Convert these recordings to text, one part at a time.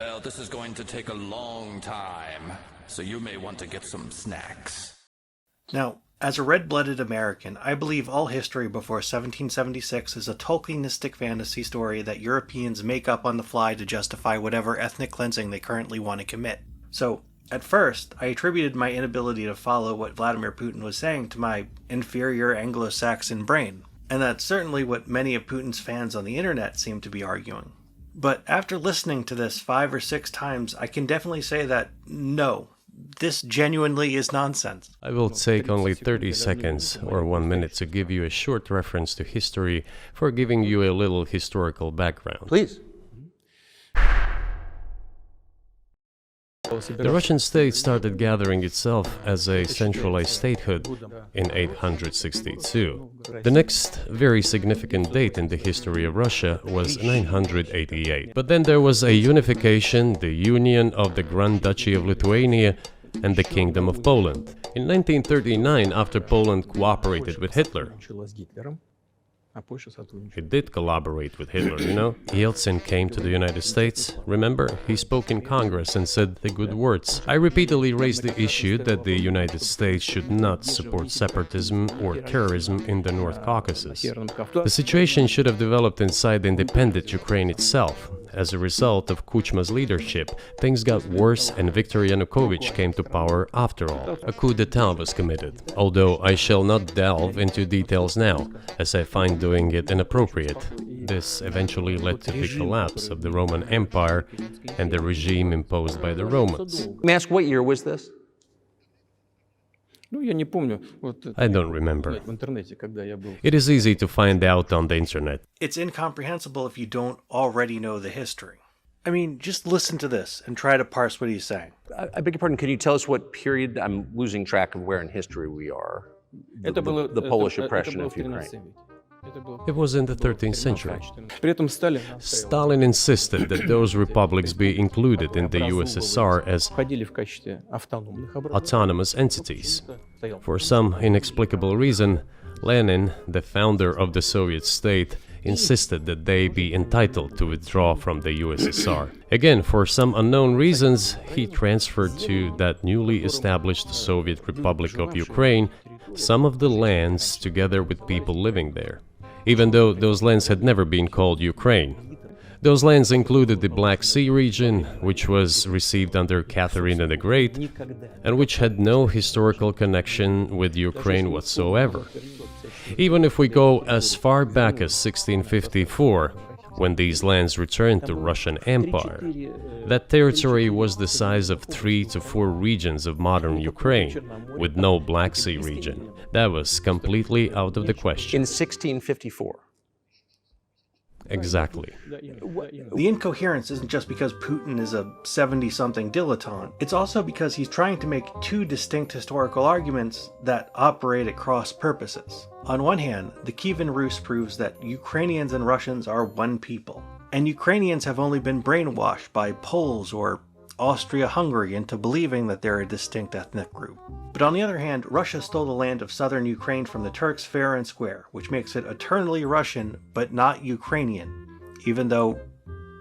Well, this is going to take a long time, so you may want to get some snacks. Now, as a red-blooded American, I believe all history before 1776 is a Tolkienistic fantasy story that Europeans make up on the fly to justify whatever ethnic cleansing they currently want to commit. So, at first, I attributed my inability to follow what Vladimir Putin was saying to my inferior Anglo-Saxon brain, and that's certainly what many of Putin's fans on the internet seem to be arguing. But after listening to this 5 or 6 times, I can definitely say that, no, this genuinely is nonsense. I will take only 30 seconds or 1 minute to give you a short reference to history for giving you a little historical background. Please. The Russian state started gathering itself as a centralized statehood in 862. The next very significant date in the history of Russia was 988. But then there was a unification, the union of the Grand Duchy of Lithuania and the Kingdom of Poland. In 1939, after Poland cooperated with Hitler, it did collaborate with Hitler, you know? Yeltsin came to the United States. Remember, he spoke in Congress and said the good words. I repeatedly raised the issue that the United States should not support separatism or terrorism in the North Caucasus. The situation should have developed inside the independent Ukraine itself. As a result of Kuchma's leadership, things got worse and Viktor Yanukovych came to power after all. A coup d'etat was committed, although I shall not delve into details now, as I find doing it inappropriate. This eventually led to the collapse of the Roman Empire and the regime imposed by the Romans. May I ask, what year was this? I don't remember. It is easy to find out on the internet. It's incomprehensible if you don't already know the history. I mean, just listen to this and try to parse what he's saying. I beg your pardon, can you tell us what period? I'm losing track of where in history we are. The Polish oppression of Ukraine. It was in the 13th century. Stalin insisted that those republics be included in the USSR as autonomous entities. For some inexplicable reason, Lenin, the founder of the Soviet state, insisted that they be entitled to withdraw from the USSR. Again, for some unknown reasons, he transferred to that newly established Soviet Republic of Ukraine some of the lands together with people living there, even though those lands had never been called Ukraine. Those lands included the Black Sea region, which was received under Catherine the Great, and which had no historical connection with Ukraine whatsoever. Even if we go as far back as 1654, when these lands returned to Russian Empire, that territory was the size of 3 to 4 regions of modern Ukraine, with no Black Sea region. That was completely out of the question. In 1654. Exactly. The incoherence isn't just because Putin is a 70-something dilettante. It's also because he's trying to make 2 distinct historical arguments that operate at cross purposes. On one hand, the Kievan Rus proves that Ukrainians and Russians are one people, and Ukrainians have only been brainwashed by Poles or Austria-Hungary into believing that they're a distinct ethnic group. But on the other hand, Russia stole the land of southern Ukraine from the Turks fair and square, which makes it eternally Russian, but not Ukrainian, even though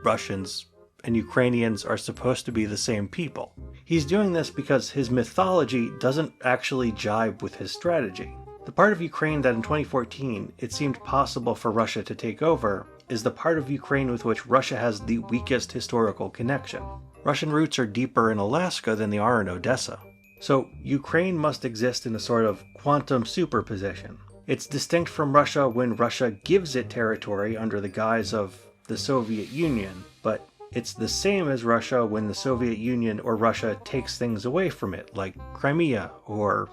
Russians and Ukrainians are supposed to be the same people. He's doing this because his mythology doesn't actually jibe with his strategy. The part of Ukraine that in 2014 it seemed possible for Russia to take over is the part of Ukraine with which Russia has the weakest historical connection. Russian roots are deeper in Alaska than they are in Odessa. So Ukraine must exist in a sort of quantum superposition. It's distinct from Russia when Russia gives it territory under the guise of the Soviet Union, but it's the same as Russia when the Soviet Union or Russia takes things away from it, like Crimea or,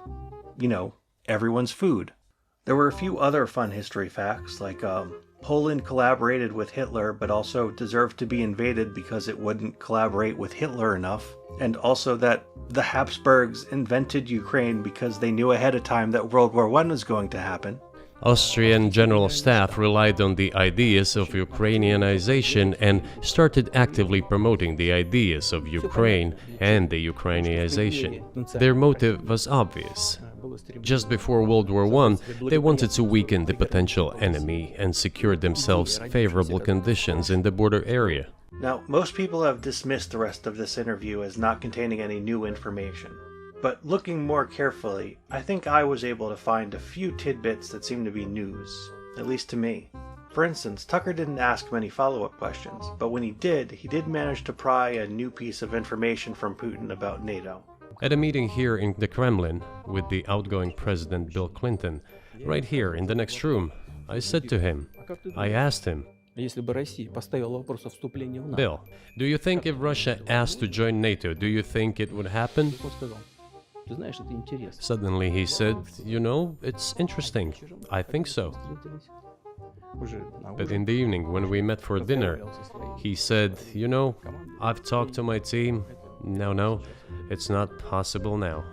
everyone's food. There were a few other fun history facts, like Poland collaborated with Hitler but also deserved to be invaded because it wouldn't collaborate with Hitler enough, and also that the Habsburgs invented Ukraine because they knew ahead of time that World War I was going to happen. Austrian General Staff relied on the ideas of Ukrainianization and started actively promoting the ideas of Ukraine and the Ukrainianization. Their motive was obvious. Just before World War I, they wanted to weaken the potential enemy and secure themselves favorable conditions in the border area. Now, most people have dismissed the rest of this interview as not containing any new information. But looking more carefully, I think I was able to find a few tidbits that seem to be news, at least to me. For instance, Tucker didn't ask many follow-up questions, but when he did manage to pry a new piece of information from Putin about NATO. At a meeting here in the Kremlin with the outgoing President Bill Clinton, right here in the next room, I said to him, I asked him, Bill, do you think if Russia asked to join NATO, do you think it would happen? Suddenly he said, you know, it's interesting. I think so. But in the evening, when we met for dinner, he said, you know, I've talked to my team. No, it's not possible now.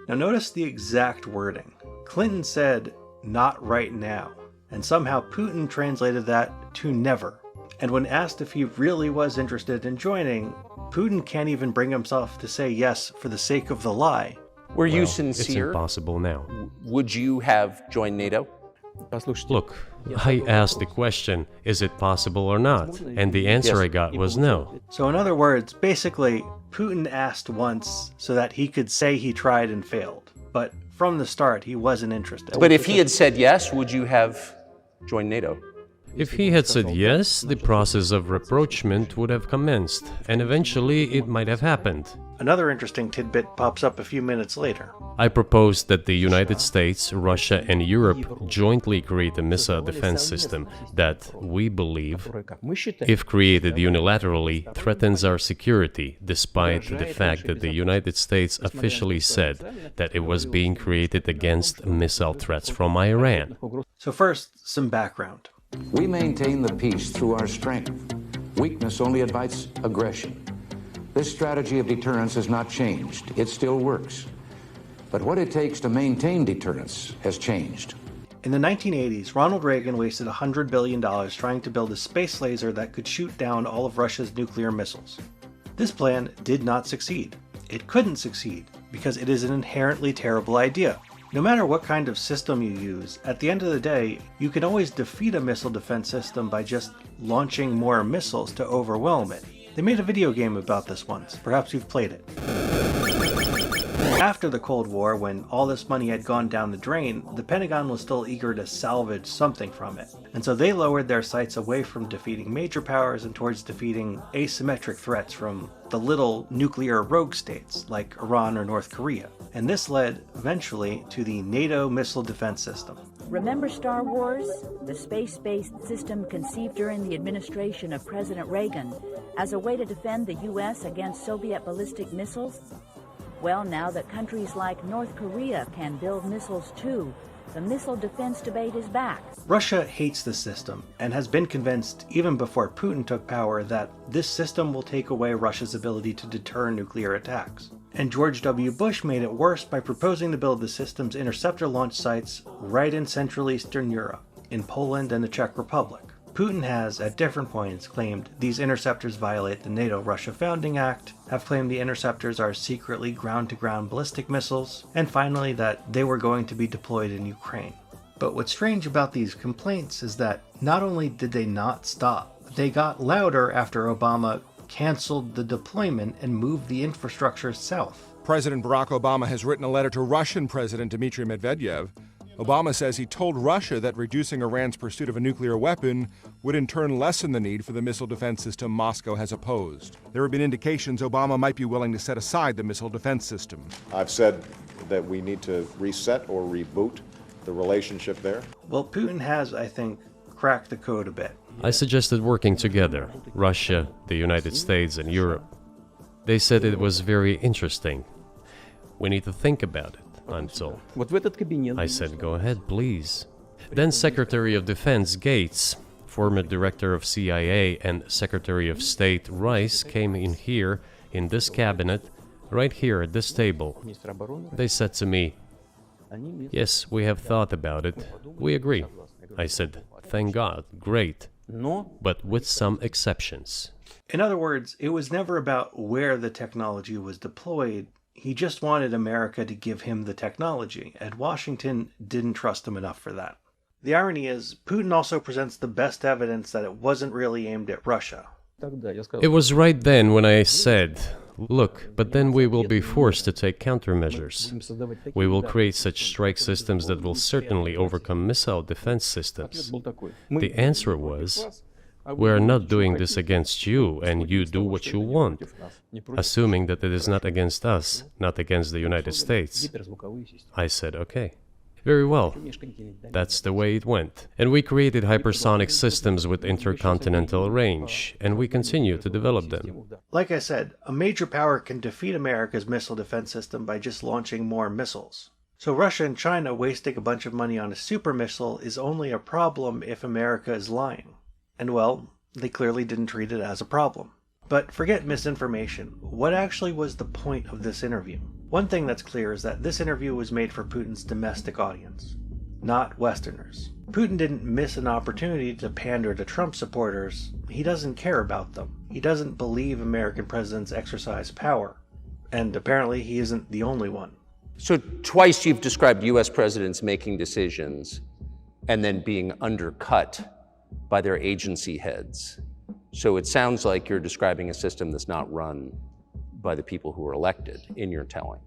Now notice the exact wording. Clinton said, not right now. And somehow Putin translated that to never. And when asked if he really was interested in joining, Putin can't even bring himself to say yes for the sake of the lie. Were you sincere? It's impossible now. Would you have joined NATO? Look, I asked the question, is it possible or not? And the answer I got was no. So in other words, basically, Putin asked once so that he could say he tried and failed. But from the start, he wasn't interested. But if he had said yes, would you have joined NATO? If he had said yes, the process of rapprochement would have commenced, and eventually it might have happened. Another interesting tidbit pops up a few minutes later. I proposed that the United States, Russia, and Europe jointly create a missile defense system that, we believe, if created unilaterally, threatens our security, despite the fact that the United States officially said that it was being created against missile threats from Iran. So first, some background. We maintain the peace through our strength. Weakness only invites aggression. This strategy of deterrence has not changed. It still works. But what it takes to maintain deterrence has changed. In the 1980s, Ronald Reagan wasted $100 billion trying to build a space laser that could shoot down all of Russia's nuclear missiles. This plan did not succeed. It couldn't succeed because it is an inherently terrible idea. No matter what kind of system you use, at the end of the day, you can always defeat a missile defense system by just launching more missiles to overwhelm it. They made a video game about this once. Perhaps you've played it. After the Cold War, when all this money had gone down the drain, the Pentagon was still eager to salvage something from it. And so they lowered their sights away from defeating major powers and towards defeating asymmetric threats from the little nuclear rogue states like Iran or North Korea. And this led, eventually, to the NATO missile defense system. Remember Star Wars? The space-based system conceived during the administration of President Reagan as a way to defend the U.S. against Soviet ballistic missiles? Well, now that countries like North Korea can build missiles too, the missile defense debate is back. Russia hates the system and has been convinced, even before Putin took power, that this system will take away Russia's ability to deter nuclear attacks. And George W. Bush made it worse by proposing to build the system's interceptor launch sites right in Central Eastern Europe, in Poland and the Czech Republic. Putin has, at different points, claimed these interceptors violate the NATO Russia Founding Act, have claimed the interceptors are secretly ground-to-ground ballistic missiles, and finally that they were going to be deployed in Ukraine. But what's strange about these complaints is that not only did they not stop, they got louder after Obama canceled the deployment and moved the infrastructure south. President Barack Obama has written a letter to Russian President Dmitry Medvedev. Obama says he told Russia that reducing Iran's pursuit of a nuclear weapon would in turn lessen the need for the missile defense system Moscow has opposed. There have been indications Obama might be willing to set aside the missile defense system. I've said that we need to reset or reboot the relationship there. Well, Putin has, I think, cracked the code a bit. I suggested working together, Russia, the United States, and Europe. They said it was very interesting. We need to think about it, I'm told. I said, go ahead, please. Then Secretary of Defense Gates, former Director of CIA, and Secretary of State Rice came in here, in this cabinet, right here at this table. They said to me, yes, we have thought about it. We agree. I said, thank God, great. But with some exceptions. In other words, it was never about where the technology was deployed. He just wanted America to give him the technology, and Washington didn't trust him enough for that. The irony is, Putin also presents the best evidence that it wasn't really aimed at Russia. It was right then when I said, look, but then we will be forced to take countermeasures. We will create such strike systems that will certainly overcome missile defense systems. The answer was, we are not doing this against you, and you do what you want, assuming that it is not against us, not against the United States. I said, okay. Very well. That's the way it went. And we created hypersonic systems with intercontinental range, and we continue to develop them. Like I said, a major power can defeat America's missile defense system by just launching more missiles. So Russia and China wasting a bunch of money on a super missile is only a problem if America is lying. And well, they clearly didn't treat it as a problem. But forget misinformation. What actually was the point of this interview? One thing that's clear is that this interview was made for Putin's domestic audience, not Westerners. Putin didn't miss an opportunity to pander to Trump supporters. He doesn't care about them. He doesn't believe American presidents exercise power. And apparently he isn't the only one. So twice you've described US presidents making decisions and then being undercut by their agency heads. So it sounds like you're describing a system that's not run by the people who were elected, in your telling.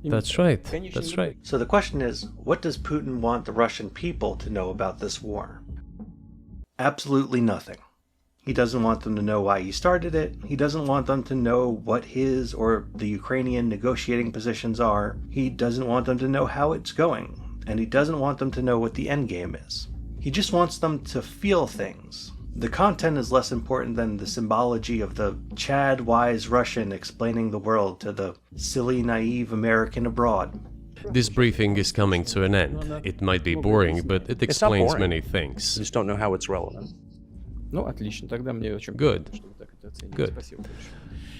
That's right. That's right. So the question is, what does Putin want the Russian people to know about this war? Absolutely nothing. He doesn't want them to know why he started it. He doesn't want them to know what his or the Ukrainian negotiating positions are. He doesn't want them to know how it's going. And he doesn't want them to know what the end game is. He just wants them to feel things. The content is less important than the symbology of the Chad-wise Russian explaining the world to the silly, naive American abroad. This briefing is coming to an end. It might be boring, but it explains many things. I just don't know how it's relevant. Good. Good.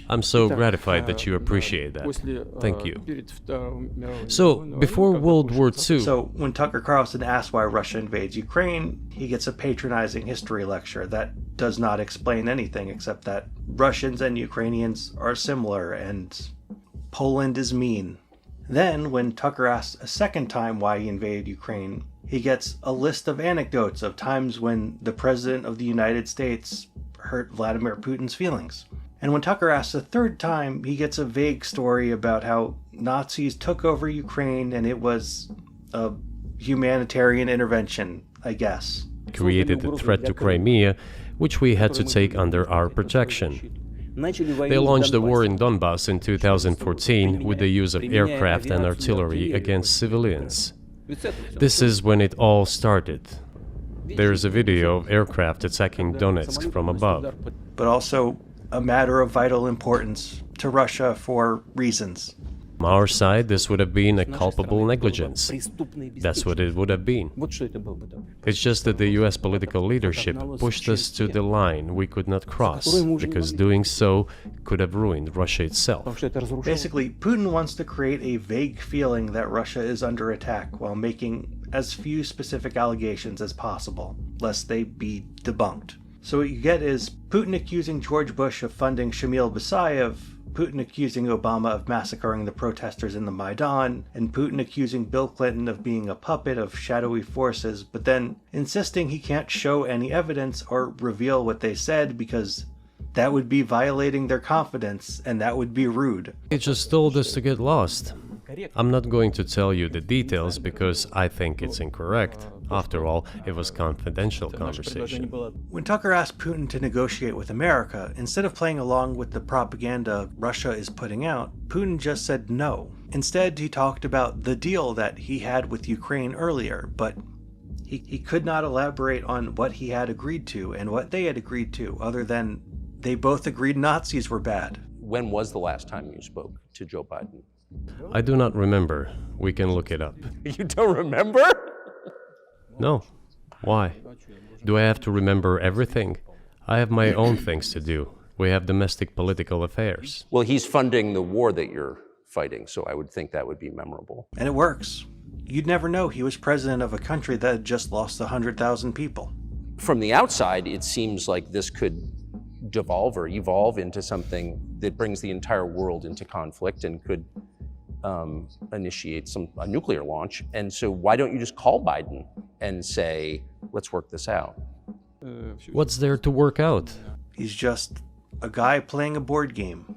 I'm so gratified that you appreciate that. Thank you. So, before World War II... So, when Tucker Carlson asks why Russia invades Ukraine, he gets a patronizing history lecture that does not explain anything except that Russians and Ukrainians are similar and Poland is mean. Then, when Tucker asks a second time why he invaded Ukraine, he gets a list of anecdotes of times when the President of the United States hurt Vladimir Putin's feelings. And when Tucker asks a third time, he gets a vague story about how Nazis took over Ukraine and it was a humanitarian intervention, I guess. Created a threat to Crimea, which we had to take under our protection. They launched the war in Donbass in 2014 with the use of aircraft and artillery against civilians. This is when it all started. There's a video of aircraft attacking Donetsk from above. But also a matter of vital importance to Russia for reasons. From our side, this would have been a culpable negligence. That's what it would have been. It's just that the US political leadership pushed us to the line we could not cross, because doing so could have ruined Russia itself. Basically, Putin wants to create a vague feeling that Russia is under attack while making as few specific allegations as possible, lest they be debunked. So what you get is Putin accusing George Bush of funding Shamil Basayev, Putin accusing Obama of massacring the protesters in the Maidan, and Putin accusing Bill Clinton of being a puppet of shadowy forces, but then insisting he can't show any evidence or reveal what they said because that would be violating their confidence and that would be rude. He just told us to get lost. I'm not going to tell you the details because I think it's incorrect. After all, it was confidential conversation. When Tucker asked Putin to negotiate with America, instead of playing along with the propaganda Russia is putting out, Putin just said no. Instead, he talked about the deal that he had with Ukraine earlier, but he could not elaborate on what he had agreed to and what they had agreed to, other than they both agreed Nazis were bad. When was the last time you spoke to Joe Biden? I do not remember. We can look it up. You don't remember? No. Why? Do I have to remember everything? I have my own things to do. We have domestic political affairs. Well, he's funding the war that you're fighting, so I would think that would be memorable. And it works. You'd never know he was president of a country that had just lost 100,000 people. From the outside, it seems like this could devolve or evolve into something that brings the entire world into conflict and could initiate a nuclear launch. And so why don't you just call Biden and say, let's work this out? What's there to work out? He's just a guy playing a board game.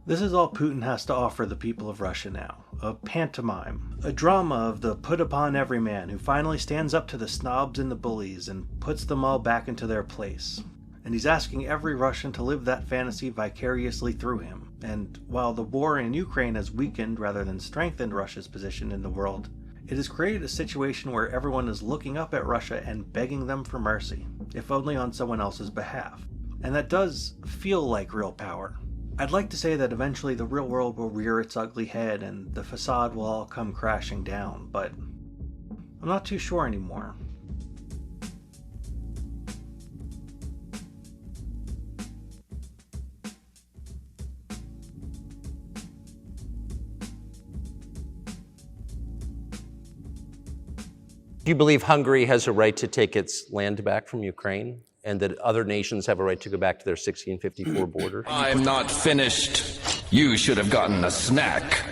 This is all Putin has to offer the people of Russia now. A pantomime. A drama of the put upon everyman who finally stands up to the snobs and the bullies and puts them all back into their place. And he's asking every Russian to live that fantasy vicariously through him. And while the war in Ukraine has weakened rather than strengthened Russia's position in the world, it has created a situation where everyone is looking up at Russia and begging them for mercy, if only on someone else's behalf. And that does feel like real power. I'd like to say that eventually the real world will rear its ugly head and the facade will all come crashing down, but I'm not too sure anymore. Do you believe Hungary has a right to take its land back from Ukraine, and that other nations have a right to go back to their 1654 border? I'm not finished. You should have gotten a snack.